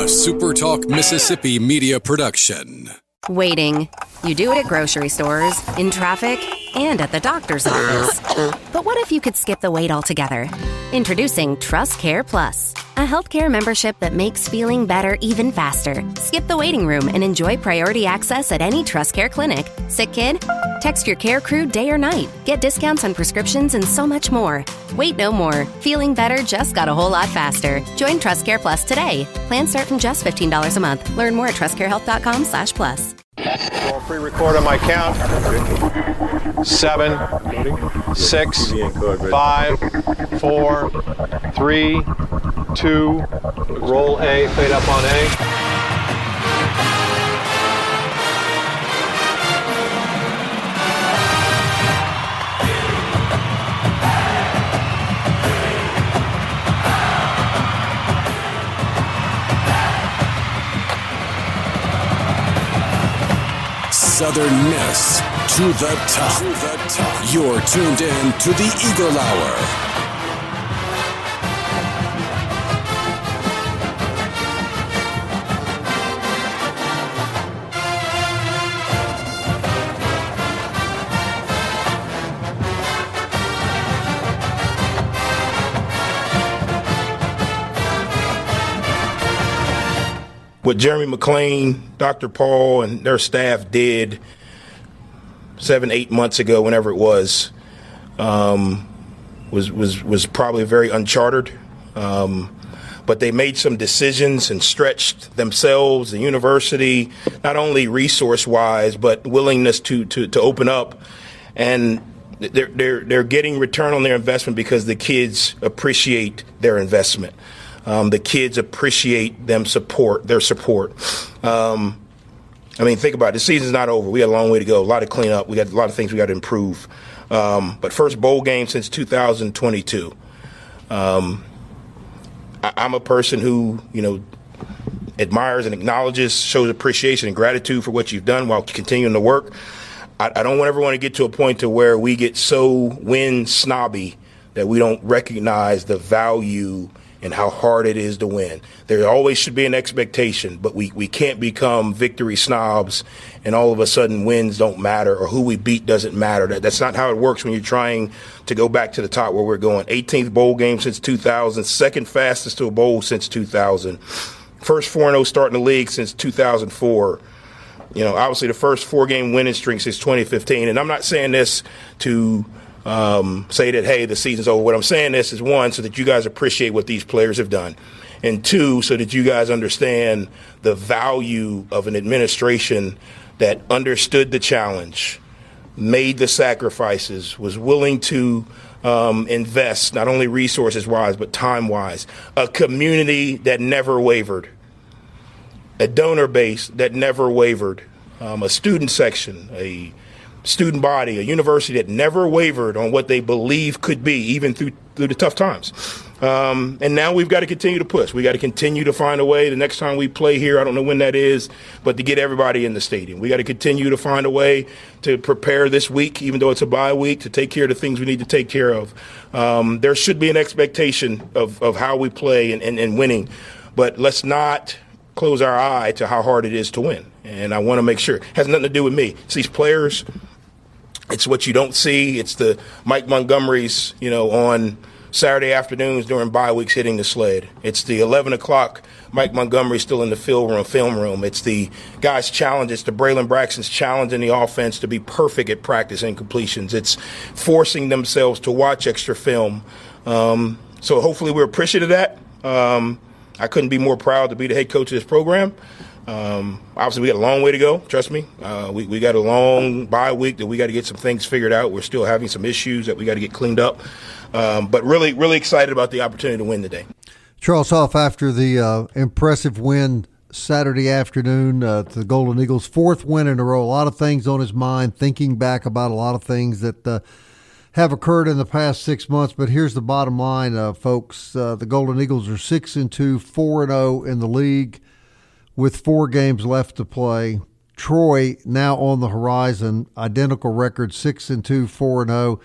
SuperTalk Mississippi media production. Waiting. You do it at grocery stores, in traffic, and at the doctor's office. But what if you could skip the wait altogether? Introducing Trust Care Plus, a healthcare membership that makes feeling better even faster. Skip the waiting room and enjoy priority access at any Trust Care clinic. Sick kid? Text your care crew day or night. Get discounts on prescriptions and so much more. Wait no more. Feeling better just got a whole lot faster. Join Trust Care Plus today. Plans start from just $15 a month. Learn more at trustcarehealth.com/plus. I'll pre-record on my count. 7, 6, 5, 4, 3, 2, roll A, fade up on A. Southern Miss to the top. You're tuned in to the Eagle Hour. What Jeremy McClain, Dr. Paul, and their staff did 7-8 months ago, whenever it was probably very uncharted. But they made some decisions and stretched themselves, the university, not only resource-wise, but willingness to open up. And they're getting return on their investment because the kids appreciate their investment. The kids appreciate their support. I mean, think about it. The season's not over. We got a long way to go. A lot of cleanup. We got a lot of things we got to improve. But first bowl game since 2022. I'm a person who, admires and acknowledges, shows appreciation and gratitude for what you've done while continuing to work. I don't ever want to get to a point to where we get so win snobby that we don't recognize the value and how hard it is to win. There always should be an expectation, but we can't become victory snobs and all of a sudden wins don't matter or who we beat doesn't matter. That's not how it works when you're trying to go back to the top where we're going. 18th bowl game since 2000, second fastest to a bowl since 2000, first 4-0 start in the league since 2004. Obviously the first 4-game winning streak since 2015. And I'm not saying this to say that, hey, the season's over. What I'm saying this is, one, so that you guys appreciate what these players have done, and two, so that you guys understand the value of an administration that understood the challenge, made the sacrifices, was willing to invest not only resources-wise but time-wise, a community that never wavered, a donor base that never wavered, a student section, a student body, a university that never wavered on what they believe could be, even through the tough times. And now we've got to continue to push. We got to continue to find a way. The next time we play here, I don't know when that is, but to get everybody in the stadium. We got to continue to find a way to prepare this week, even though it's a bye week, to take care of the things we need to take care of. There should be an expectation of how we play and winning, but let's not close our eye to how hard it is to win. And I want to make sure it has nothing to do with me. It's these players. It's what you don't see. It's the Mike Montgomerys, on Saturday afternoons during bye weeks hitting the sled. It's the 11 o'clock Mike Montgomery still in the film room. It's the guys' challenge. It's the Braylon Braxton's challenge in the offense to be perfect at practice and completions. It's forcing themselves to watch extra film. So hopefully we're appreciative of that. I couldn't be more proud to be the head coach of this program. Obviously, we got a long way to go. Trust me. We got a long bye week that we got to get some things figured out. We're still having some issues that we got to get cleaned up. But really, really excited about the opportunity to win today. Charles Huff, after the impressive win Saturday afternoon to the Golden Eagles, fourth win in a row, a lot of things on his mind, thinking back about a lot of things that have occurred in the past 6 months. But here's the bottom line, folks. The Golden Eagles are 6-2, 4-0 in the league, with 4 games left to play. Troy now on the horizon, identical record, 6-2, 4-0,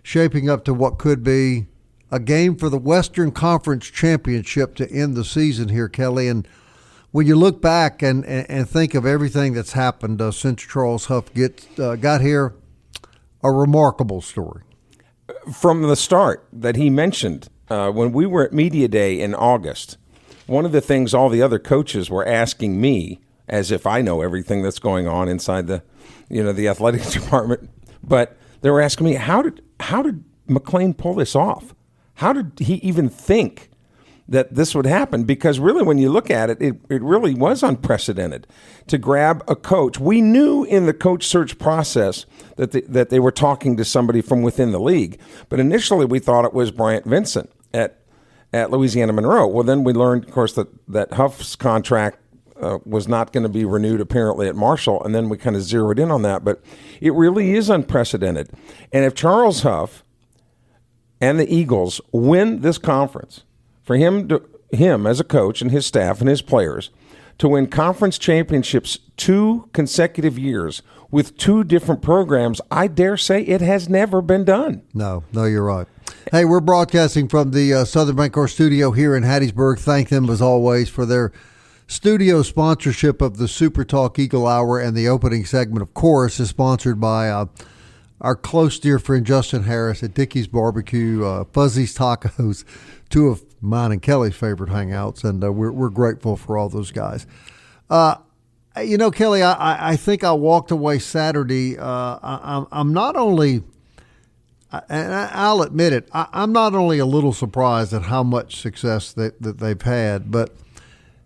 shaping up to what could be a game for the Western Conference Championship to end the season here, Kelly. And when you look back and think of everything that's happened since Charles Huff got here, a remarkable story. From the start that he mentioned, when we were at Media Day in August, one of the things all the other coaches were asking me, as if I know everything that's going on inside the athletic department, but they were asking me, how did McClain pull this off? How did he even think that this would happen? Because really, when you look at it, it really was unprecedented to grab a coach. We knew in the coach search process that they were talking to somebody from within the league, but initially we thought it was Bryant Vincent at Louisiana Monroe. Well, then we learned, of course, that Huff's contract was not going to be renewed apparently at Marshall, and then we kind of zeroed in on that. But it really is unprecedented. And if Charles Huff and the Eagles win this conference, for him as a coach and his staff and his players to win conference championships 2 consecutive years with 2 different programs, I dare say it has never been done. No, you're right. Hey, we're broadcasting from the Southern Bancorp studio here in Hattiesburg. Thank them, as always, for their studio sponsorship of the SuperTalk Eagle Hour, and the opening segment, of course, is sponsored by our close dear friend Justin Harris at Dickey's Barbecue, Fuzzy's Tacos, 2 of mine and Kelly's favorite hangouts, and we're grateful for all those guys. Kelly, I think I walked away Saturday. I'm not only, and I'll admit it, I'm not only a little surprised at how much success that they've had, but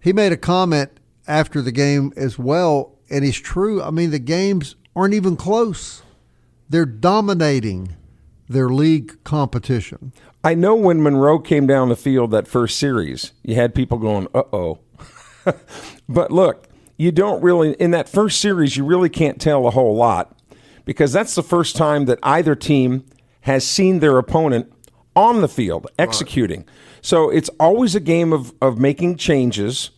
he made a comment after the game as well, and it's true. I mean, the games aren't even close. They're dominating their league competition. I know when Monroe came down the field that first series, you had people going, uh-oh. But look, you don't really, in that first series, you really can't tell a whole lot, because that's the first time that either team has seen their opponent on the field executing. Right. So it's always a game of making changes.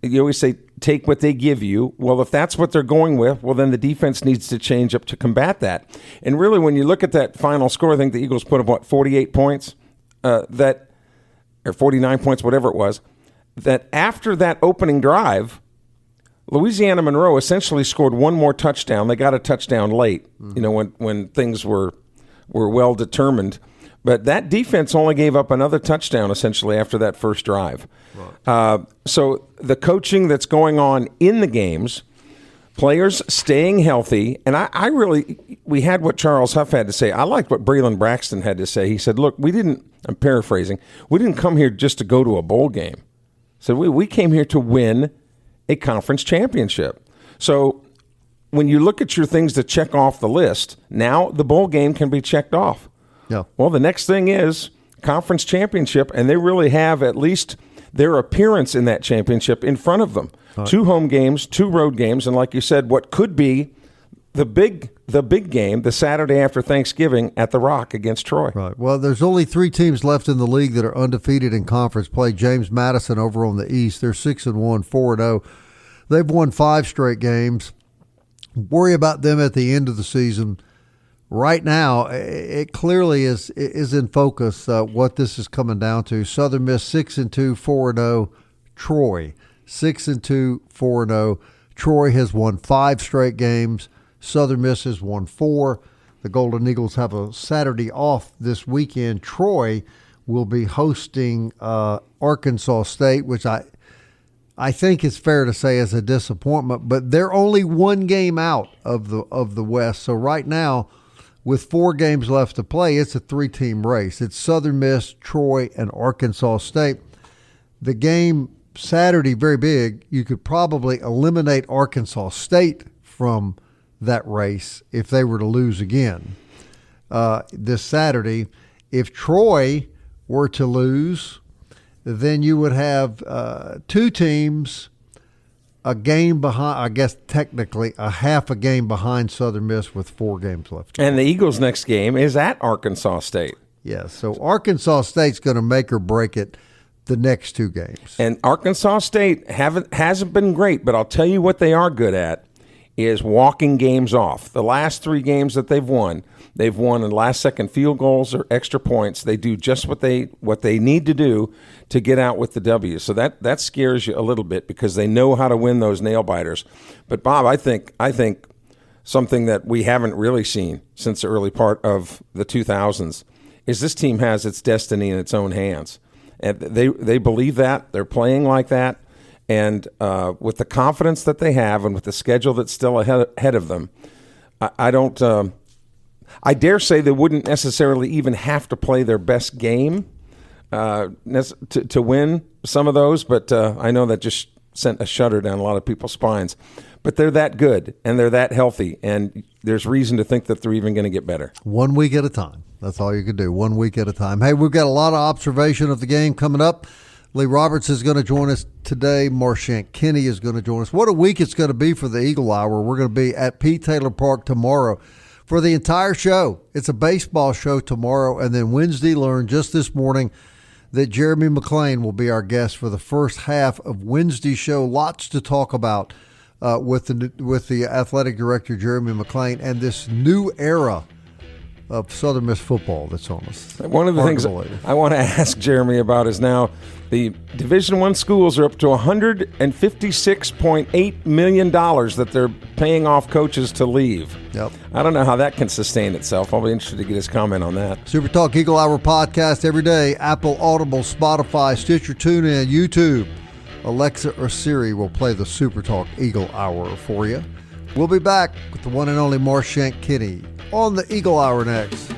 You always say, take what they give you. Well, if that's what they're going with, well, then the defense needs to change up to combat that. And really, when you look at that final score, I think the Eagles put up, 48 points? Or 49 points, whatever it was, that after that opening drive, Louisiana Monroe essentially scored one more touchdown. They got a touchdown late, when things were well determined. But that defense only gave up another touchdown essentially after that first drive. Right. So the coaching that's going on in the games, players staying healthy, and we had what Charles Huff had to say. I liked what Braylon Braxton had to say. He said, look, I'm paraphrasing, we didn't come here just to go to a bowl game. So we came here to win a conference championship. So when you look at your things to check off the list, now the bowl game can be checked off. Yeah. Well, the next thing is conference championship, and they really have at least their appearance in that championship in front of them. Right. 2 home games, 2 road games, and like you said, what could be the big game, the Saturday after Thanksgiving at the Rock against Troy. Right. Well, there's only 3 teams left in the league that are undefeated in conference play. James Madison over on the East, they're 6-1, 4-0. They've won 5 straight games. Worry about them at the end of the season. Right now, it clearly is in focus what this is coming down to. Southern Miss 6-2, 4-0. Troy 6-2, 4-0. Troy has won 5 straight games. Southern Miss has won 4. The Golden Eagles have a Saturday off this weekend. Troy will be hosting Arkansas State, which I think it's fair to say is a disappointment. But they're only 1 game out of the West. So right now, with 4 games left to play, it's a 3-team race. It's Southern Miss, Troy, and Arkansas State. The game Saturday, very big. You could probably eliminate Arkansas State from that race if they were to lose again this Saturday. If Troy were to lose, then you would have 2 teams a game behind, I guess technically a half a game behind Southern Miss with 4 games left. And the Eagles' next game is at Arkansas State. Yeah, so Arkansas State's going to make or break it the next 2 games. And Arkansas State hasn't been great, but I'll tell you what they are good at is walking games off. The last 3 games that they've won in last-second field goals or extra points. They do just what they need to do to get out with the W. So that scares you a little bit because they know how to win those nail-biters. But, Bob, I think something that we haven't really seen since the early part of the 2000s is this team has its destiny in its own hands. And they believe that. They're playing like that. And with the confidence that they have and with the schedule that's still ahead of them, I dare say they wouldn't necessarily even have to play their best game to win some of those, but I know that just sent a shudder down a lot of people's spines. But they're that good, and they're that healthy, and there's reason to think that they're even going to get better. 1 week at a time. That's all you can do, 1 week at a time. Hey, we've got a lot of observation of the game coming up. Lee Roberts is going to join us today. Marchant Kenney is going to join us. What a week it's going to be for the Eagle Hour. We're going to be at P. Taylor Park tomorrow for the entire show. It's a baseball show tomorrow, and then Wednesday, learned just this morning that Jeremy McClain will be our guest for the first half of Wednesday's show. Lots to talk about with the athletic director, Jeremy McClain, and this new era of Southern Miss football that's on us. One of the things I want to ask Jeremy about is now the Division I schools are up to $156.8 million that they're paying off coaches to leave. Yep. I don't know how that can sustain itself. I'll be interested to get his comment on that. SuperTalk Eagle Hour podcast every day. Apple, Audible, Spotify, Stitcher, TuneIn, YouTube. Alexa or Siri will play the SuperTalk Eagle Hour for you. We'll be back with the one and only Marchant Kenney on the Eagle Hour next.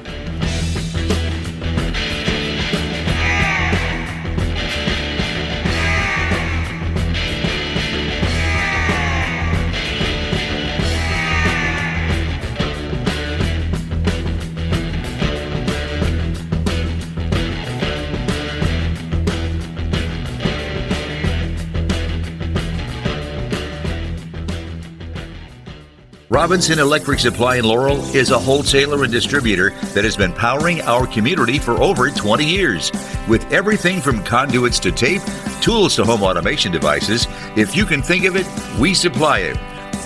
Robinson Electric Supply in Laurel is a wholesaler and distributor that has been powering our community for over 20 years. With everything from conduits to tape, tools to home automation devices, if you can think of it, we supply it.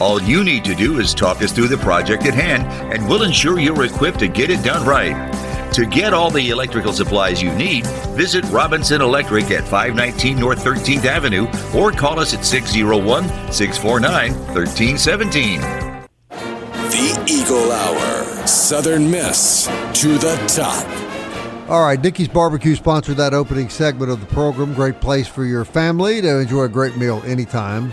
All you need to do is talk us through the project at hand, and we'll ensure you're equipped to get it done right. To get all the electrical supplies you need, visit Robinson Electric at 519 North 13th Avenue or call us at 601-649-1317. The Eagle Hour. Southern Miss to the top. All right, Dickey's Barbecue sponsored that opening segment of the program. Great place for your family to enjoy a great meal anytime.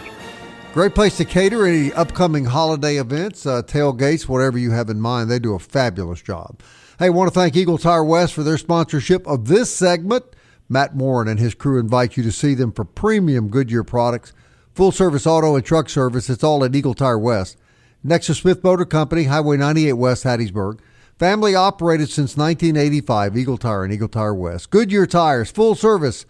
Great place to cater any upcoming holiday events, tailgates, whatever you have in mind. They do a fabulous job. Hey, I want to thank Eagle Tire West for their sponsorship of this segment. Matt Morin and his crew invite you to see them for premium Goodyear products, full-service auto and truck service. It's all at Eagle Tire West. Next to Smith Motor Company, Highway 98 West, Hattiesburg. Family operated since 1985, Eagle Tire and Eagle Tire West. Goodyear Tires, full service.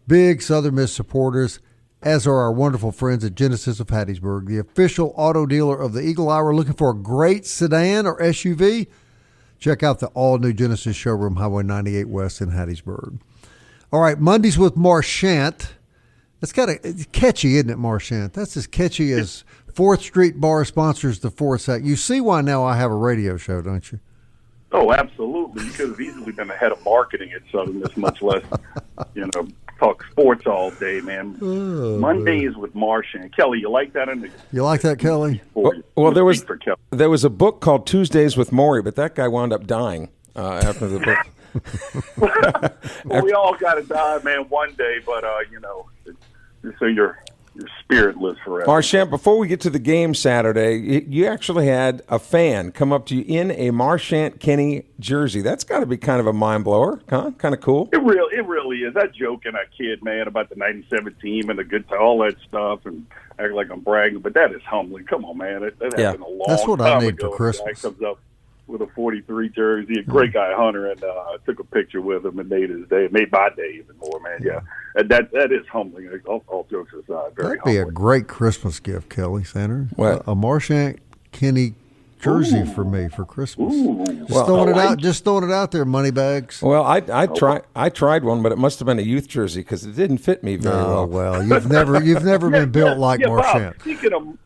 Big Southern Miss supporters, as are our wonderful friends at Genesis of Hattiesburg, the official auto dealer of the Eagle Hour. Looking for a great sedan or SUV? Check out the all-new Genesis showroom, Highway 98 West in Hattiesburg. All right, Mondays with Marchant. That's kind of catchy, isn't it, Marchant? That's as catchy as 4th Street Bar sponsors the Fourth Sack. You see why now I have a radio show, don't you? Oh, absolutely. You could have easily been the head of marketing at Southern Miss, much less, talk sports all day, man. Oh, Mondays with Marchant. Kelly, you like that? You like that, Kelly? Well, there was a book called Tuesdays with Maury, but that guy wound up dying after the book. Well, we all got to die, man, one day, but, so you're spiritless forever. Marchant, before we get to the game Saturday, you actually had a fan come up to you in a Marchant Kenney jersey. That's got to be kind of a mind blower, huh? Kind of cool. It really is. I joke and I kid, man, about the '97 team and the good, all that stuff, and act like I'm bragging. But that is humbling. Come on, man. That happened a long time ago. That's what I need for Christmas. Guy comes up with a 43 jersey, a great guy, Hunter, and I took a picture with him and made his day. It made my day even more, man. Yeah, that is humbling. All jokes aside, very That'd be humbling. a great Christmas gift, Kelly Center. What? A Marchant Kenney jersey for me for Christmas. Just throwing it out there, Moneybags. Well, I tried one, but it must have been a youth jersey because it didn't fit me very well. Oh well, you've never been built like Marchant. Bob,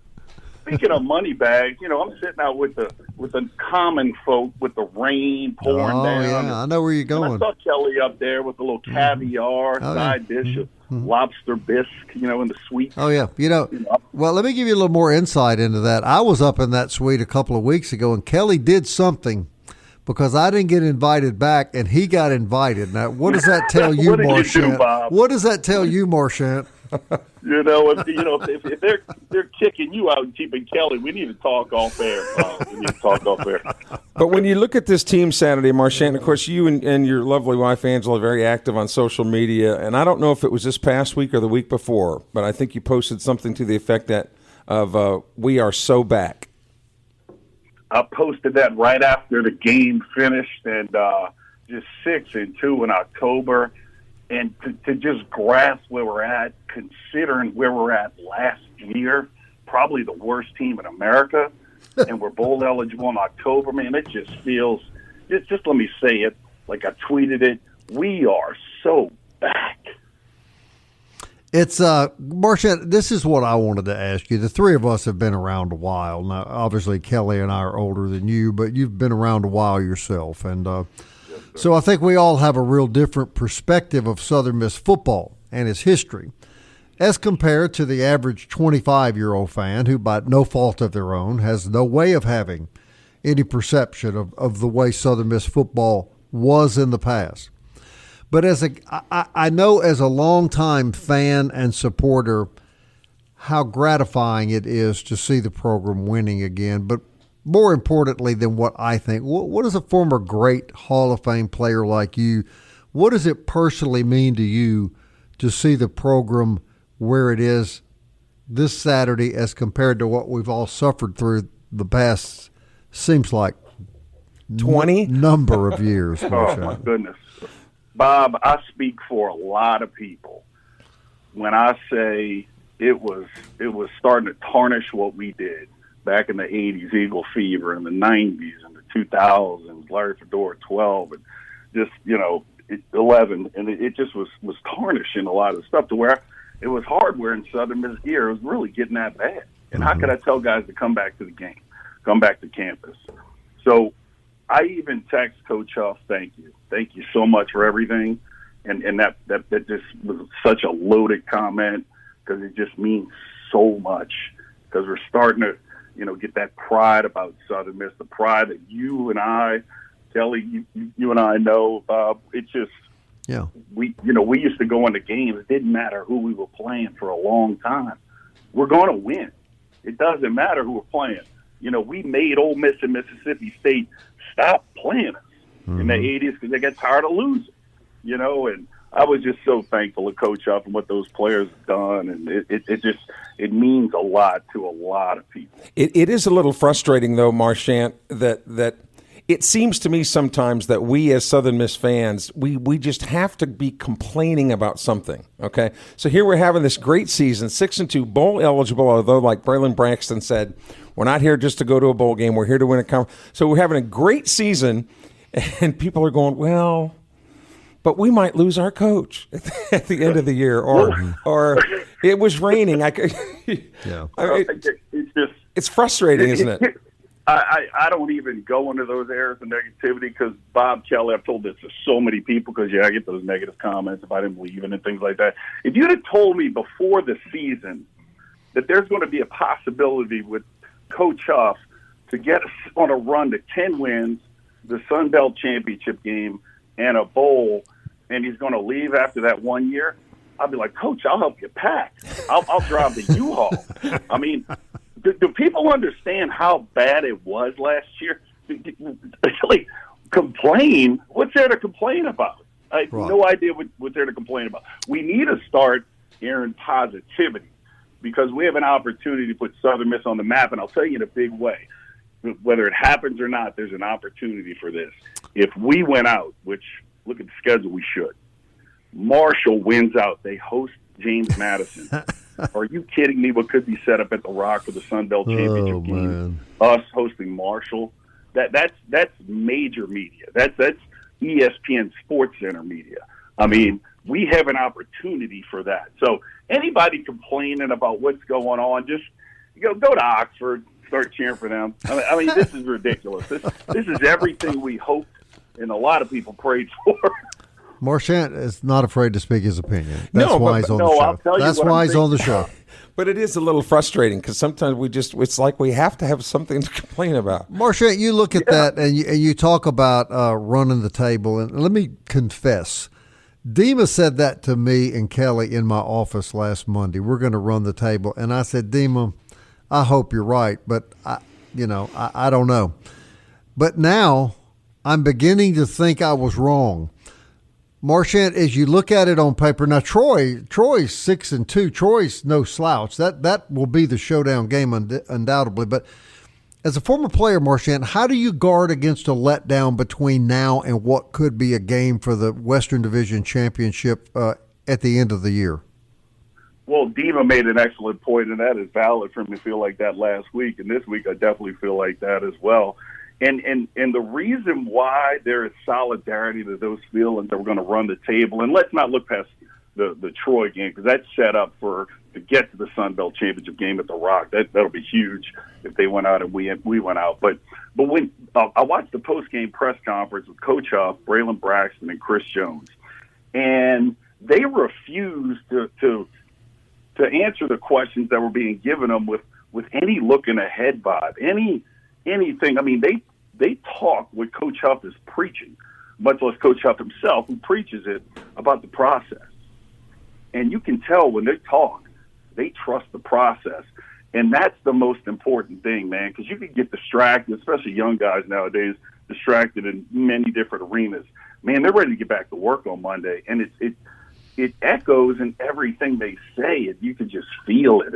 speaking of money bags, I'm sitting out with the common folk with the rain pouring down. Oh yeah, I know where you're going. And I saw Kelly up there with a little caviar side dish of lobster bisque, in the suite. Oh yeah, Well, let me give you a little more insight into that. I was up in that suite a couple of weeks ago, and Kelly did something because I didn't get invited back, and he got invited. Now, what does that tell you, Marchant? What does that tell you, Marchant? If they're kicking you out and keeping Kelly, we need to talk off air. We need to talk off air. But when you look at this team Saturday, Marchant, of course, you and your lovely wife Angela are very active on social media, and I don't know if it was this past week or the week before, but I think you posted something to the effect of "We are so back." I posted that right after the game finished, and just 6-2 in October. And to just grasp where we're at, considering where we're at last year, probably the worst team in America, and we're bowl eligible in October, man, it just feels, just let me say it, like I tweeted it, we are so back. It's, Marchant, this is what I wanted to ask you. The three of us have been around a while. Now, obviously, Kelly and I are older than you, but you've been around a while yourself, and so I think we all have a real different perspective of Southern Miss football and its history as compared to the average 25-year-old fan who, by no fault of their own, has no way of having any perception of the way Southern Miss football was in the past. But I know as a longtime fan and supporter how gratifying it is to see the program winning again. But more importantly than what I think, what does a former great Hall of Fame player like you, what does it personally mean to you to see the program where it is this Saturday as compared to what we've all suffered through the past, seems like 20 number of years? Oh, my goodness. Bob, I speak for a lot of people when I say it was starting to tarnish what we did back in the 80s, Eagle Fever, in the 90s, and the 2000s, Larry Fedora 12, and just, 11. And it just was tarnishing a lot of the stuff to where it was hard wearing Southern Miss gear. It was really getting that bad. And how could I tell guys to come back to the game, come back to campus? So I even text Coach Huff, thank you. Thank you so much for everything. And that just was such a loaded comment because it just means so much because we're starting to, get that pride about Southern Miss, the pride that you and I, Kelly, you and I know, Bob. It's just, we used to go into games. It didn't matter who we were playing for a long time. We're going to win. It doesn't matter who we're playing. We made Ole Miss and Mississippi State stop playing us in the 80s because they got tired of losing, and I was just so thankful to Coach Huff and what those players have done, and it means a lot to a lot of people. It is a little frustrating, though, Marchant, that it seems to me sometimes that we as Southern Miss fans, we just have to be complaining about something, okay? So here we're having this great season, 6-2, bowl eligible, although like Braylon Braxton said, we're not here just to go to a bowl game. We're here to win a conference. So we're having a great season, and people are going, well, but we might lose our coach at the end of the year, or it was raining. It's frustrating, isn't it? I don't even go into those areas of negativity because Bob Kelly, I've told this to so many people because, I get those negative comments if I didn't believe in it and things like that. If you'd have told me before the season that there's going to be a possibility with Coach Huff to get us on a run to 10 wins, the Sun Belt Championship game, and a bowl, and he's going to leave after that 1 year, I'll be like, Coach, I'll help you pack. I'll drive the U-Haul. I mean, do people understand how bad it was last year? Like, complain? What's there to complain about? I have no idea what's there to complain about. We need to start airing positivity because we have an opportunity to put Southern Miss on the map, and I'll tell you in a big way. Whether it happens or not, there's an opportunity for this. If we win out, which look at the schedule, we should. Marshall wins out. They host James Madison. Are you kidding me? What could be set up at the Rock for the Sun Belt Championship game? Man. Us hosting Marshall. That's major media. That's ESPN Sports Center media. I mean, we have an opportunity for that. So anybody complaining about what's going on, just Go to Oxford, start cheering for them. I mean, this is ridiculous. This is everything we hoped and a lot of people prayed for. Marchant is not afraid to speak his opinion. That's why he's on the I'll tell show. you That's what why I'm he's on the show. But it is a little frustrating because sometimes it's like we have to have something to complain about. Marchant, you look at that and you talk about running the table. And let me confess, Dima said that to me and Kelly in my office last Monday. We're going to run the table. And I said, Dima, I hope you're right, but I don't know. But now I'm beginning to think I was wrong. Marchant, as you look at it on paper, now Troy's 6-2. Troy's no slouch. That will be the showdown game undoubtedly. But as a former player, Marchant, how do you guard against a letdown between now and what could be a game for the Western Division Championship at the end of the year? Well, Dima made an excellent point, and that is valid for me to feel like that last week. And this week I definitely feel like that as well. And the reason why there is solidarity to those feelings that we're going to run the table, and let's not look past the Troy game because that's set up to get to the Sun Belt Championship game at the Rock. That'll be huge if they went out and we went out. But when I watched the post game press conference with Coach Huff, Braylon Braxton, and Chris Jones, and they refused to answer the questions that were being given them with any looking ahead vibe, anything. I mean, they talk what Coach Huff is preaching, much less Coach Huff himself, who preaches it about the process. And you can tell when they talk, they trust the process. And that's the most important thing, man, because you can get distracted, especially young guys nowadays, distracted in many different arenas. Man, they're ready to get back to work on Monday. And it echoes in everything they say. You can just feel it.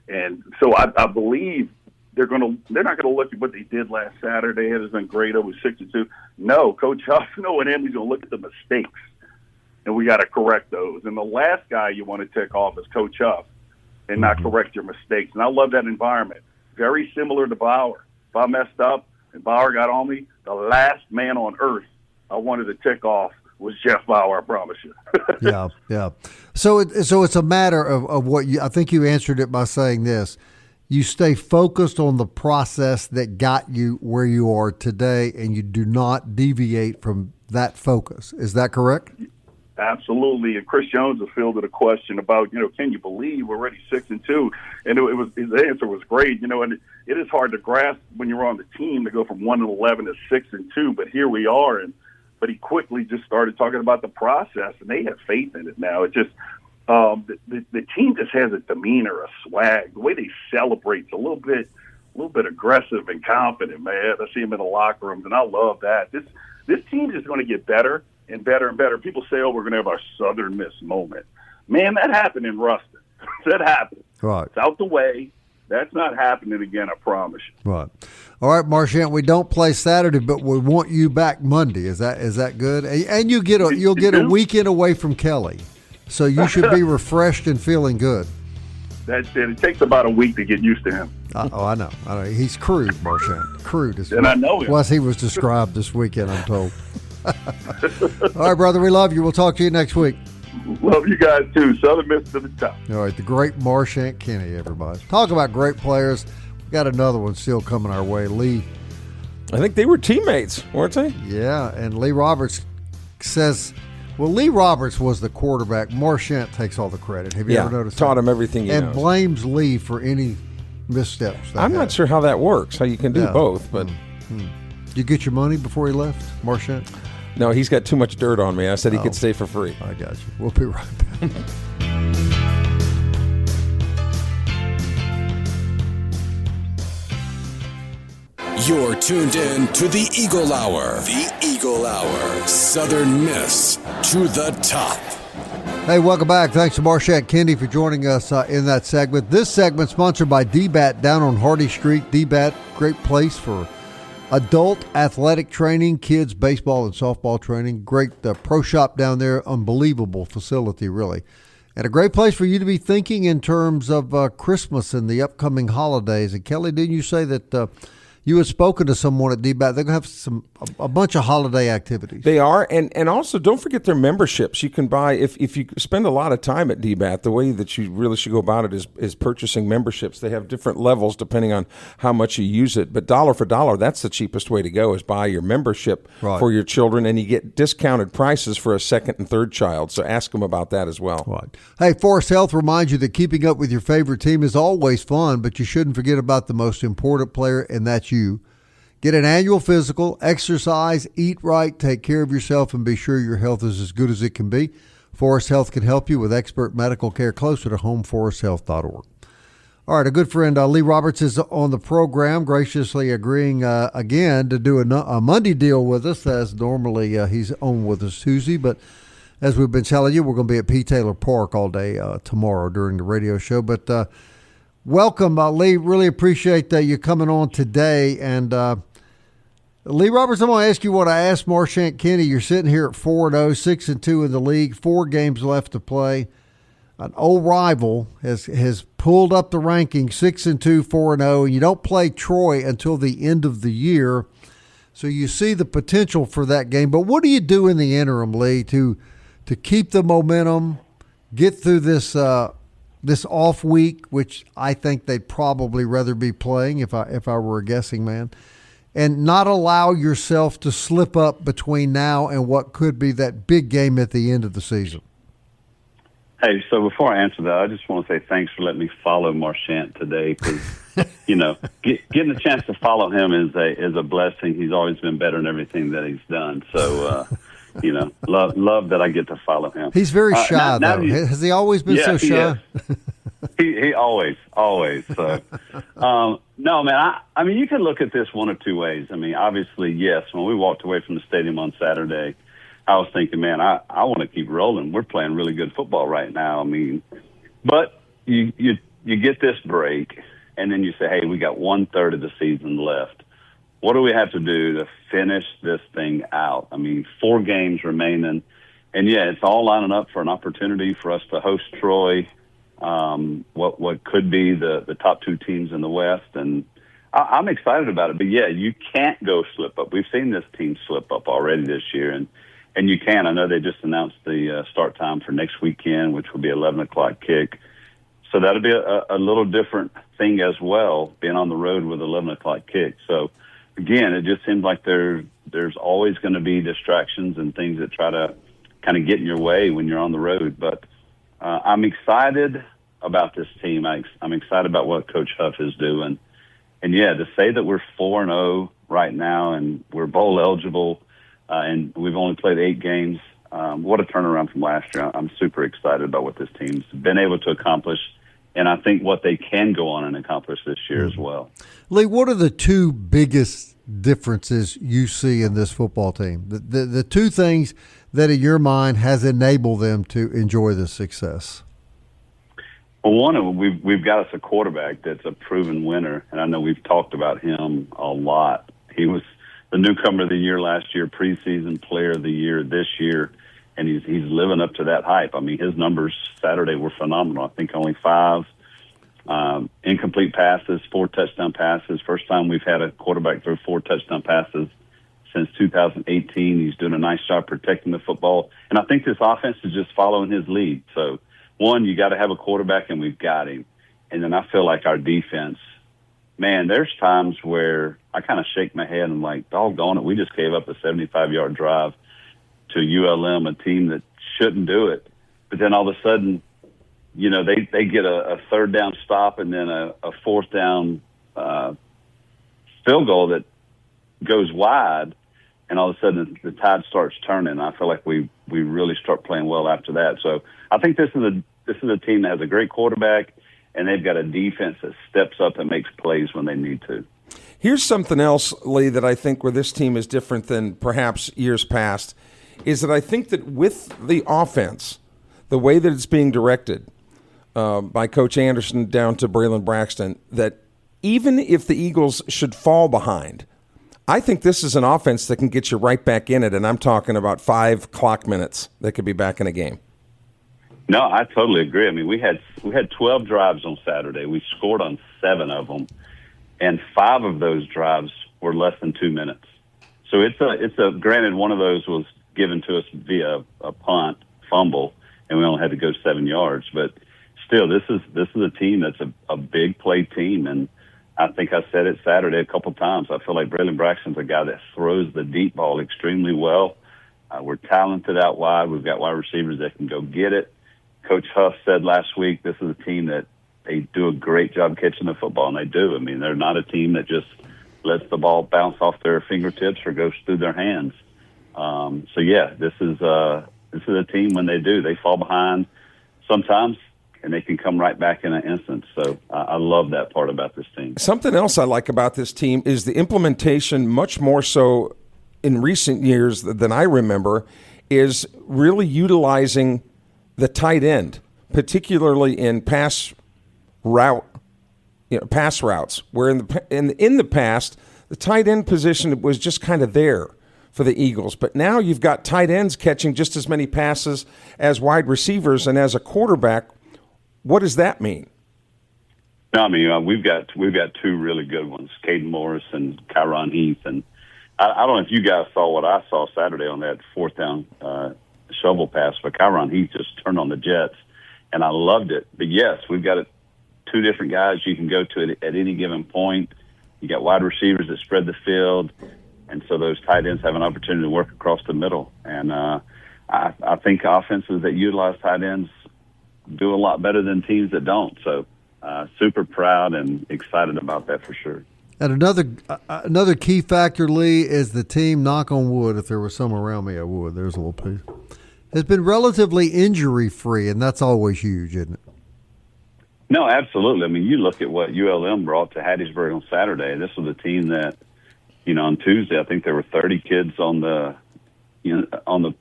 And so I believe they're not gonna look at what they did last Saturday. It has been great over 6-2. No, Coach Huff, and him, he's gonna look at the mistakes, and we got to correct those. And the last guy you want to tick off is Coach Huff, and not correct your mistakes. And I love that environment. Very similar to Bauer. If I messed up and Bauer got on me, the last man on earth I wanted to tick off was Jeff Bauer. I promise you. Yeah. So it's a matter of what I think you answered it by saying this. You stay focused on the process that got you where you are today, and you do not deviate from that focus. Is that correct? Absolutely. And Chris Jones has fielded a question about, can you believe we're already 6-2? And it was his answer was great. And it is hard to grasp when you're on the team to go from 1-11 to 6-2. But here we are. But he quickly just started talking about the process, and they have faith in it now. It just the team just has a demeanor, a swag. The way they celebrate is a little bit aggressive and confident, man. I see them in the locker rooms, and I love that. This team is going to get better and better and better. People say, we're going to have our Southern Miss moment. Man, that happened in Ruston. That happened. Right. It's out the way. That's not happening again, I promise you. Right. All right, Marchant, we don't play Saturday, but we want you back Monday. Is that good? And you'll get a weekend away from Kelly. So you should be refreshed and feeling good. That's it. It takes about a week to get used to him. I know. He's crude, Marchant. Crude is and I know him. Was he was described this weekend, I'm told. All right, brother, we love you. We'll talk to you next week. Love you guys, too. Southern Miss to the top. All right, the great Marchant Kenney, everybody. Talk about great players. We got another one still coming our way. Lee. I think they were teammates, weren't they? Yeah, and Lee Roberts says, Lee Roberts was the quarterback. Marchant takes all the credit. Have you ever noticed taught that? him everything he knows. Blames Lee for any missteps. I'm not sure how that works, how you can do both. But Did you get your money before he left, Marchant? No, he's got too much dirt on me. I said he could stay for free. I got you. We'll be right back. You're tuned in to the Eagle Hour. The Eagle Hour. Southern Miss to the top. Hey, welcome back. Thanks to Marchant Kenney for joining us in that segment. This segment sponsored by DBAT down on Hardy Street. DBAT, great place for adult athletic training, kids baseball and softball training. Great pro shop down there. Unbelievable facility, really. And a great place for you to be thinking in terms of Christmas and the upcoming holidays. And Kelly, didn't you say that you had spoken to someone at DBAT. They're going to have a bunch of holiday activities. They are, and also don't forget their memberships. You can buy, if you spend a lot of time at DBAT, the way that you really should go about it is purchasing memberships. They have different levels depending on how much you use it. But dollar for dollar, that's the cheapest way to go, is buy your membership for your children, and you get discounted prices for a second and third child. So ask them about that as well. Right. Hey, Forest Health reminds you that keeping up with your favorite team is always fun, but you shouldn't forget about the most important player, and that's you. Get an annual physical, exercise, eat right, take care of yourself, and be sure your health is as good as it can be. Forest Health can help you with expert medical care closer to home, foresthealth.org. All right, a good friend, Lee Roberts, is on the program, graciously agreeing again to do a Monday deal with us, as normally he's on with us Tuesday. But as we've been telling you, we're going to be at P. Taylor Park all day tomorrow during the radio show. But welcome, Lee. Really appreciate you coming on today. And Lee Roberts, I'm going to ask you what I asked Marchant Kenney. You're sitting here at 4-0, 6-2 in the league, 4 games left to play. An old rival has pulled up the rankings, 6-2, 4-0, and you don't play Troy until the end of the year. So you see the potential for that game. But what do you do in the interim, Lee, to keep the momentum, get through this off week, which I think they'd probably rather be playing if I were a guessing man, and not allow yourself to slip up between now and what could be that big game at the end of the season? Hey, so before I answer that, I just want to say thanks for letting me follow Marchant today, because getting a chance to follow him is a blessing. He's always been better in everything that he's done. So, love that I get to follow him. He's very shy, though. Has he always been so shy? He always. So, no, man. I mean, you can look at this one of two ways. I mean, obviously, yes. When we walked away from the stadium on Saturday, I was thinking, man, I want to keep rolling. We're playing really good football right now. I mean, but you get this break, and then you say, hey, we got 1/3 of the season left. What do we have to do to finish this thing out? I mean, 4 games remaining, and yeah, it's all lining up for an opportunity for us to host Troy, what could be the top 2 teams in the West, and I'm excited about it. But yeah, you can't go slip up. We've seen this team slip up already this year, and you can. I know they just announced the start time for next weekend, which will be 11 o'clock kick. So that'll be a little different thing as well, being on the road with 11 o'clock kick. So again, it just seems like there's always going to be distractions and things that try to kind of get in your way when you're on the road. But I'm excited about this team. I'm excited about what Coach Huff is doing. And yeah, to say that we're 4-0 right now and we're bowl eligible, and we've only played 8 games, what a turnaround from last year. I'm super excited about what this team's been able to accomplish, and I think what they can go on and accomplish this year as well. Lee, what are the 2 biggest differences you see in this football team? The 2 things that in your mind has enabled them to enjoy this success? Well, one of them, we've got us a quarterback that's a proven winner, and I know we've talked about him a lot. He was the newcomer of the year last year, preseason player of the year this year, and he's living up to that hype. I mean, his numbers Saturday were phenomenal. I think only 5 incomplete passes, 4 touchdown passes. First time we've had a quarterback throw 4 touchdown passes since 2018. He's doing a nice job protecting the football, and I think this offense is just following his lead. So, one, you got to have a quarterback, and we've got him. And then I feel like our defense, man, there's times where I kind of shake my head and I'm like, doggone it, we just gave up a 75-yard drive to ULM, a team that shouldn't do it. But then all of a sudden, they get a 3rd down stop and then a 4th down field goal that goes wide, and all of a sudden the tide starts turning. I feel like we really start playing well after that. So I think this is a team that has a great quarterback, and they've got a defense that steps up and makes plays when they need to. Here's something else, Lee, that I think where this team is different than perhaps years past, is that I think that with the offense, the way that it's being directed by Coach Anderson down to Braylon Braxton, that even if the Eagles should fall behind, I think this is an offense that can get you right back in it, and I'm talking about 5 clock minutes that could be back in a game. No, I totally agree. I mean, we had 12 drives on Saturday. We scored on 7 of them. and 5 of those drives were less than 2 minutes. So it's a granted, one of those was given to us via a punt fumble, and we only had to go 7 yards. But still, this is a team that's a big play team, and I think I said it Saturday a couple times. I feel like Braylon Braxton's a guy that throws the deep ball extremely well. We're talented out wide. We've got wide receivers that can go get it. Coach Huff said last week this is a team that they do a great job catching the football, and they do. I mean, they're not a team that just lets the ball bounce off their fingertips or goes through their hands. So yeah, this is a team when they do, they fall behind sometimes, and they can come right back in an instant. So I love that part about this team. Something else I like about this team is the implementation, much more so in recent years than I remember, is really utilizing the tight end, particularly in pass routes, where in the past, the tight end position was just kind of there for the Eagles. But now you've got tight ends catching just as many passes as wide receivers, and as a quarterback, what does that mean? No, I mean, we've got 2 really good ones, Caden Morris and Kyron Heath. And I don't know if you guys saw what I saw Saturday on that 4th down shovel pass, but Kyron Heath just turned on the jets, and I loved it. But yes, we've got 2 different guys you can go to at any given point. You got wide receivers that spread the field, and so those tight ends have an opportunity to work across the middle. And I think offenses that utilize tight ends do a lot better than teams that don't. So super proud and excited about that for sure. And another key factor, Lee, is the team, knock on wood, if there was some around me, I would. There's a little piece. Has been relatively injury-free, and that's always huge, isn't it? No, absolutely. I mean, you look at what ULM brought to Hattiesburg on Saturday. This was a team that, on Tuesday, I think there were 30 kids on the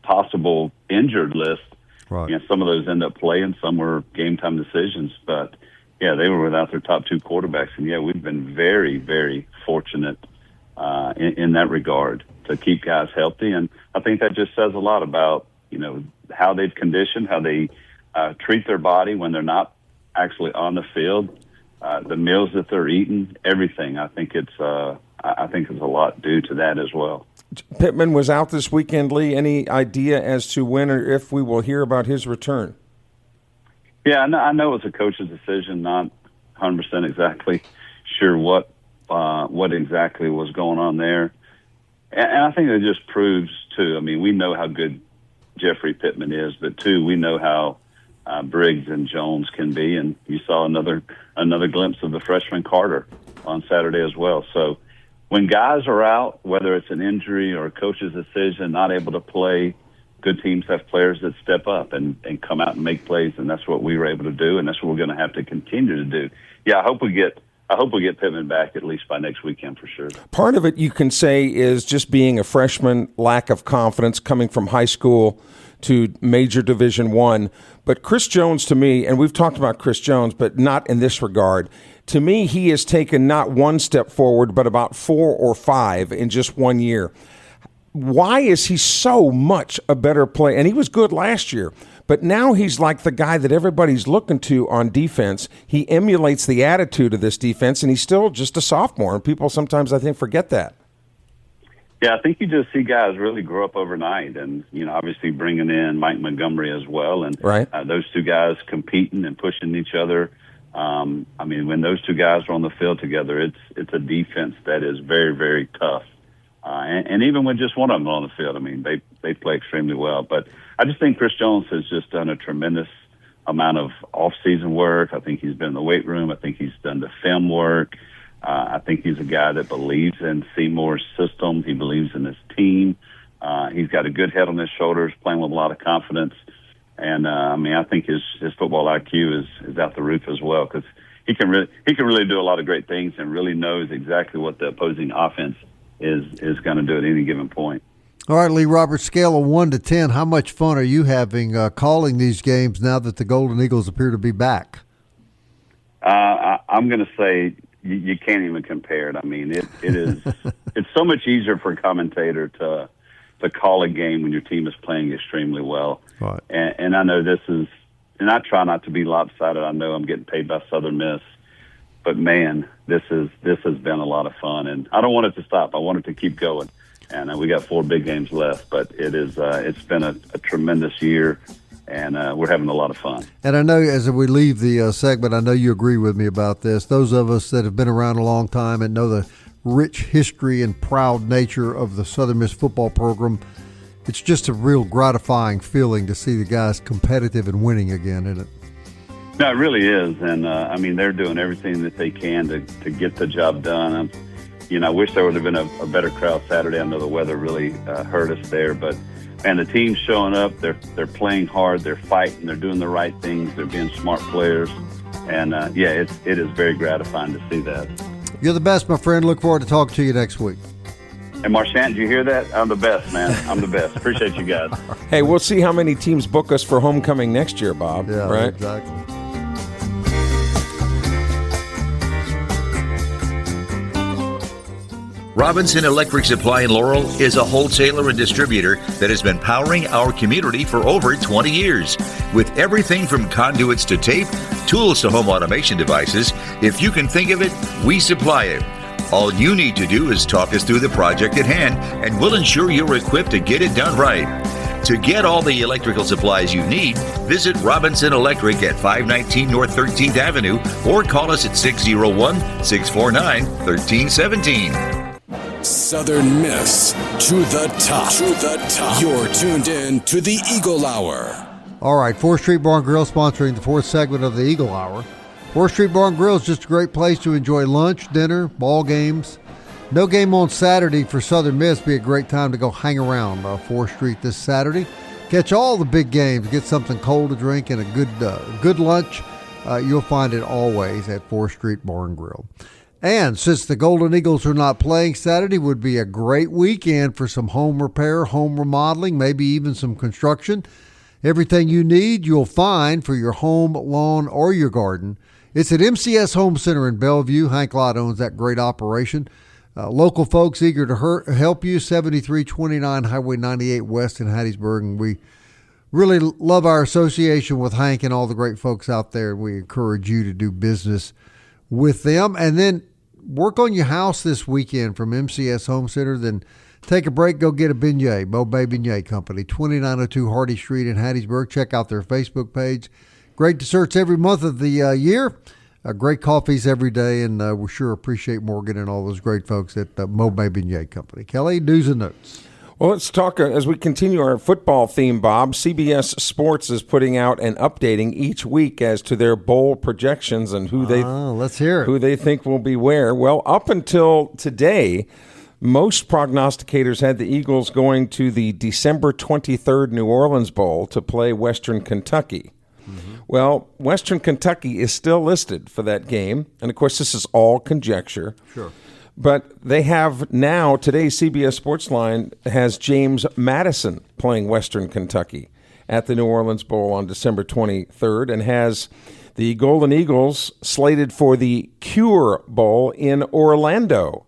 possible injured list. Right. Some of those end up playing, some were game-time decisions, but yeah, they were without their top 2 quarterbacks. And yeah, we've been very, very fortunate in that regard to keep guys healthy. And I think that just says a lot about, how they've conditioned, how they treat their body when they're not actually on the field, the meals that they're eating, everything. I think it's a lot due to that as well. Pittman was out this weekend, Lee. Any idea as to when or if we will hear about his return? Yeah, I know it's a coach's decision, not 100% exactly sure what exactly was going on there. And I think it just proves, too, I mean, we know how good Jeffrey Pittman is, but, too, we know how Briggs and Jones can be, and you saw another glimpse of the freshman Carter on Saturday as well. So when guys are out, whether it's an injury or a coach's decision, not able to play, good teams have players that step up and come out and make plays, and that's what we were able to do, and that's what we're going to have to continue to do. Yeah, I hope we get Pittman back at least by next weekend for sure. Part of it, you can say, is just being a freshman, lack of confidence coming from high school to major Division I. But Chris Jones, to me, and we've talked about Chris Jones, but not in this regard, to me, he has taken not one step forward, but about 4 or 5 in just 1 year. Why is he so much a better player? And he was good last year, but now he's like the guy that everybody's looking to on defense. He emulates the attitude of this defense, and he's still just a sophomore, and people sometimes, I think, forget that. Yeah, I think you just see guys really grow up overnight, and obviously bringing in Mike Montgomery as well, and right. Those 2 guys competing and pushing each other. I mean, when those 2 guys are on the field together, it's a defense that is very, very tough. And even when just one of them on the field, I mean, they play extremely well. But I just think Chris Jones has just done a tremendous amount of off-season work. I think he's been in the weight room. I think he's done the film work. I think he's a guy that believes in Seymour's system. He believes in his team. He's got a good head on his shoulders, playing with a lot of confidence. And I think his football IQ is out the roof as well, because he can really do a lot of great things and really knows exactly what the opposing offense is going to do at any given point. All right, Lee Roberts, scale of 1 to 10, how much fun are you having calling these games now that the Golden Eagles appear to be back? I'm going to say you can't even compare it. I mean, it is it's so much easier for a commentator to call a game when your team is playing extremely well. Right. And I know this is, and I try not to be lopsided. I know I'm getting paid by Southern Miss, but man, this has been a lot of fun, and I don't want it to stop. I want it to keep going. And we got 4 big games left, but it's been a tremendous year, and we're having a lot of fun. And I know as we leave the segment, I know you agree with me about this. Those of us that have been around a long time and know the rich history and proud nature of the Southern Miss football program, it's just a real gratifying feeling to see the guys competitive and winning again, isn't it? No, it really is, and I mean, they're doing everything that they can to get the job done. I wish there would have been a better crowd Saturday. I know the weather really hurt us there, but and the team's showing up. They're playing hard. They're fighting. They're doing the right things. They're being smart players, and it is very gratifying to see that. You're the best, my friend. Look forward to talking to you next week. And Marchant, did you hear that? I'm the best, man. I'm the best. Appreciate you guys. Hey, we'll see how many teams book us for homecoming next year, Bob. Yeah, right? Exactly. Robinson Electric Supply in Laurel is a wholesaler and distributor that has been powering our community for over 20 years. With everything from conduits to tape, tools to home automation devices, if you can think of it, we supply it. All you need to do is talk us through the project at hand, and we'll ensure you're equipped to get it done right. To get all the electrical supplies you need, visit Robinson Electric at 519 North 13th Avenue or call us at 601-649-1317. Southern Miss to the top. To the top. You're tuned in to the Eagle Hour. All right, 4th Street Bar and Grill sponsoring the 4th segment of the Eagle Hour. 4th Street Bar and Grill is just a great place to enjoy lunch, dinner, ball games. No game on Saturday for Southern Miss. Be a great time to go hang around 4th Street this Saturday. Catch all the big games. Get something cold to drink and a good lunch. You'll find it always at 4th Street Bar and Grill. And since the Golden Eagles are not playing Saturday, would be a great weekend for some home repair, home remodeling, maybe even some construction. Everything you need, you'll find for your home, lawn, or your garden. It's at MCS Home Center in Bellevue. Hank Lott owns that great operation. Local folks eager to help you, 7329 Highway 98 West in Hattiesburg. And we really love our association with Hank and all the great folks out there. We encourage you to do business with them. And then work on your house this weekend from MCS Home Center. Then take a break, go get a beignet, Mo Bay Beignet Company, 2902 Hardy Street in Hattiesburg. Check out their Facebook page. Great desserts every month of the year. Great coffees every day, and we sure appreciate Morgan and all those great folks at Mo Bay Beignet Company. Kelly, news and notes. Well, let's talk as we continue our football theme, Bob. CBS Sports is putting out and updating each week as to their bowl projections and let's hear it. Who they think will be where. Well, up until today, most prognosticators had the Eagles going to the December 23rd New Orleans Bowl to play Western Kentucky. Mm-hmm. Well, Western Kentucky is still listed for that game, and of course this is all conjecture. Sure. But they have now, today's CBS Sports line has James Madison playing Western Kentucky at the New Orleans Bowl on December 23rd, and has the Golden Eagles slated for the Cure Bowl in Orlando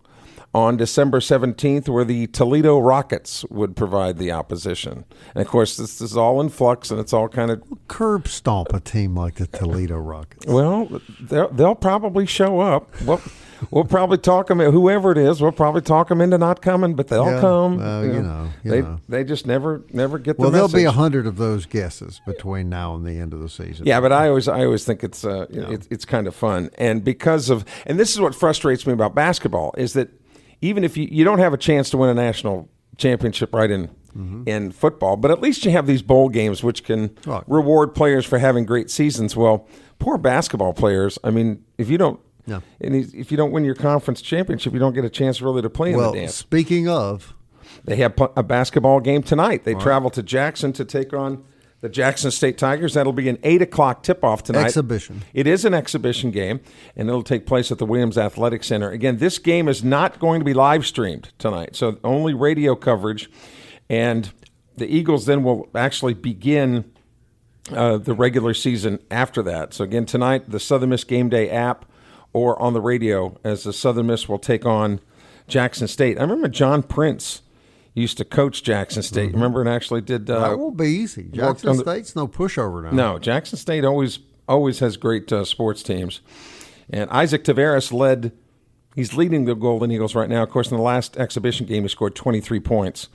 on December 17th, where the Toledo Rockets would provide the opposition. And, of course, this is all in flux, and it's all kind of... Curb stomp a team like the Toledo Rockets. Well, they'll probably show up. We'll probably talk them, whoever it is, we'll probably talk them into not coming, but they'll come. They just never get the message. Well, there'll be 100 of those guesses between now and the end of the season. Yeah, but I always think it's it's kind of fun. And because of, and this is what frustrates me about basketball, is that even if you don't have a chance to win a national championship right in football, but at least you have these bowl games which can reward players for having great seasons. Well, poor basketball players, I mean, if you don't win your conference championship, you don't get a chance really to play in the dance. Speaking of, they have a basketball game tonight. They travel to Jackson to take on the Jackson State Tigers. That'll be an 8 o'clock tip-off tonight. Exhibition. It is an exhibition game, and it'll take place at the Williams Athletic Center. Again, this game is not going to be live-streamed tonight, so only radio coverage. And the Eagles then will actually begin the regular season after that. So, again, tonight, the Southern Miss Game Day app or on the radio as the Southern Miss will take on Jackson State. I remember John Prince used to coach Jackson State. Remember, and actually did. That will be easy. Jackson State's no pushover now. No, Jackson State always has great sports teams. And Isaac Taveras he's leading the Golden Eagles right now. Of course, in the last exhibition game, he scored 23 points.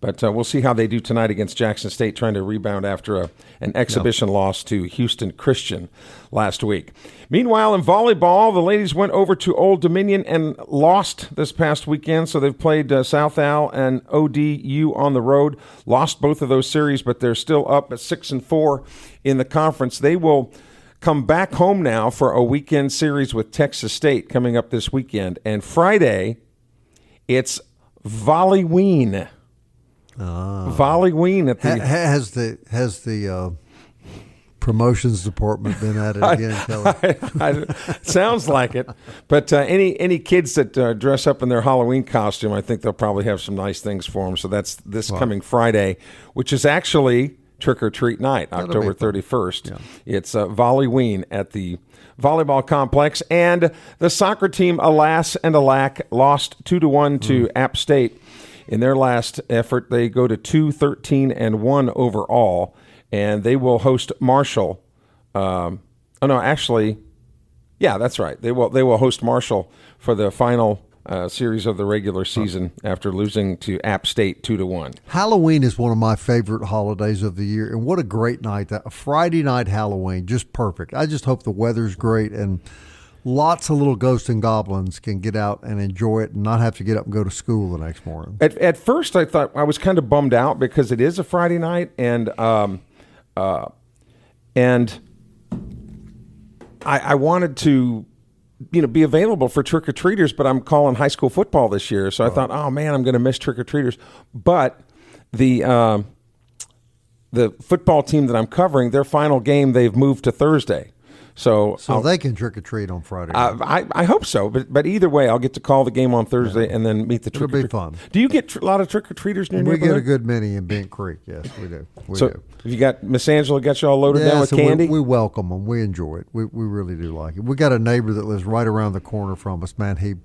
But we'll see how they do tonight against Jackson State, trying to rebound after an exhibition loss to Houston Christian last week. Meanwhile, in volleyball, the ladies went over to Old Dominion and lost this past weekend. So they've played South Al and ODU on the road, lost both of those series, but they're still up at 6-4 in the conference. They will come back home now for a weekend series with Texas State coming up this weekend. And Friday, it's Volleyween. Volleyween at the has the promotions department been at it again, Kelly? Sounds like it. But any kids that dress up in their Halloween costume, I think they'll probably have some nice things for them. So that's this coming Friday, which is actually Trick or Treat Night, October 31st. Yeah. It's Volleyween at the volleyball complex, and the soccer team, alas and alack, lost 2-1 to App State. In their last effort, they go to 2-13-1 overall, and they will host Marshall. That's right. They will host Marshall for the final series of the regular season after losing to App State 2-1. Halloween is one of my favorite holidays of the year, and what a great night! A Friday night Halloween, just perfect. I just hope the weather's great and lots of little ghosts and goblins can get out and enjoy it and not have to get up and go to school the next morning. At first, I thought I was kind of bummed out because it is a Friday night, and I wanted to, be available for trick or treaters, but I'm calling high school football this year, so I thought, oh man, I'm going to miss trick or treaters. But the football team that I'm covering, their final game, they've moved to Thursday. So they can trick or treat on Friday. I hope so, but either way, I'll get to call the game on Thursday and then meet the trick or treaters. It'll be fun. Do you get a lot of trick or treaters in your neighborhood? We get a good many in Bent Creek. Yes, we do. We do. Have you got Miss Angela got you all loaded down with candy? We welcome them. We enjoy it. We really do like it. We got a neighbor that lives right around the corner from us. Man, he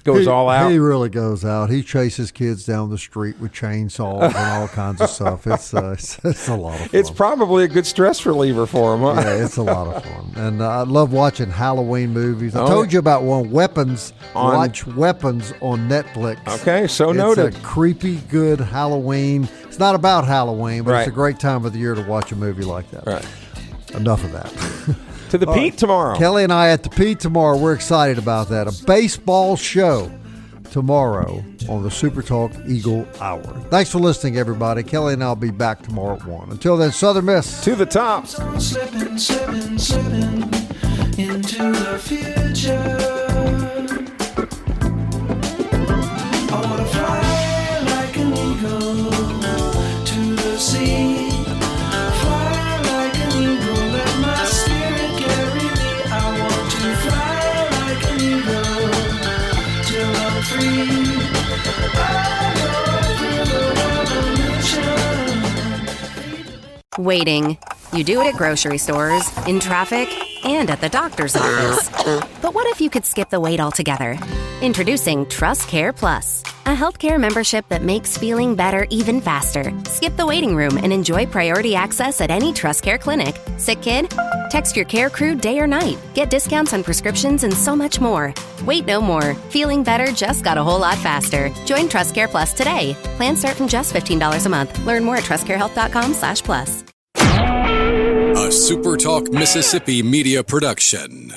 goes all out. He really goes out. He chases kids down the street with chainsaws and all kinds of stuff. It's a lot of fun. It's probably a good stress reliever for him, huh? Yeah, it's a lot of fun. And I love watching Halloween movies. I told you about one, Weapons. Watch Weapons on Netflix. Okay, so noted. It's a creepy, good Halloween. It's not about Halloween, but It's a great time of the year to watch a movie like that. Right. Enough of that. To the Pete tomorrow. Kelly and I at the Pete tomorrow. We're excited about that. A baseball show tomorrow on the SuperTalk Eagle Hour. Thanks for listening, everybody. Kelly and I will be back tomorrow at 1. Until then, Southern Miss. To the top. Slipping into the future. I want to fly like an eagle to the sea. Waiting. You do it at grocery stores, in traffic, and at the doctor's office. But what if you could skip the wait altogether? Introducing Trust Care Plus, a healthcare membership that makes feeling better even faster. Skip the waiting room and enjoy priority access at any Trust Care clinic. Sick kid? Text your care crew day or night. Get discounts on prescriptions and so much more. Wait no more. Feeling better just got a whole lot faster. Join Trust Care Plus today. Plans start from just $15 a month. Learn more at trustcarehealth.com/plus. A SuperTalk Mississippi media production.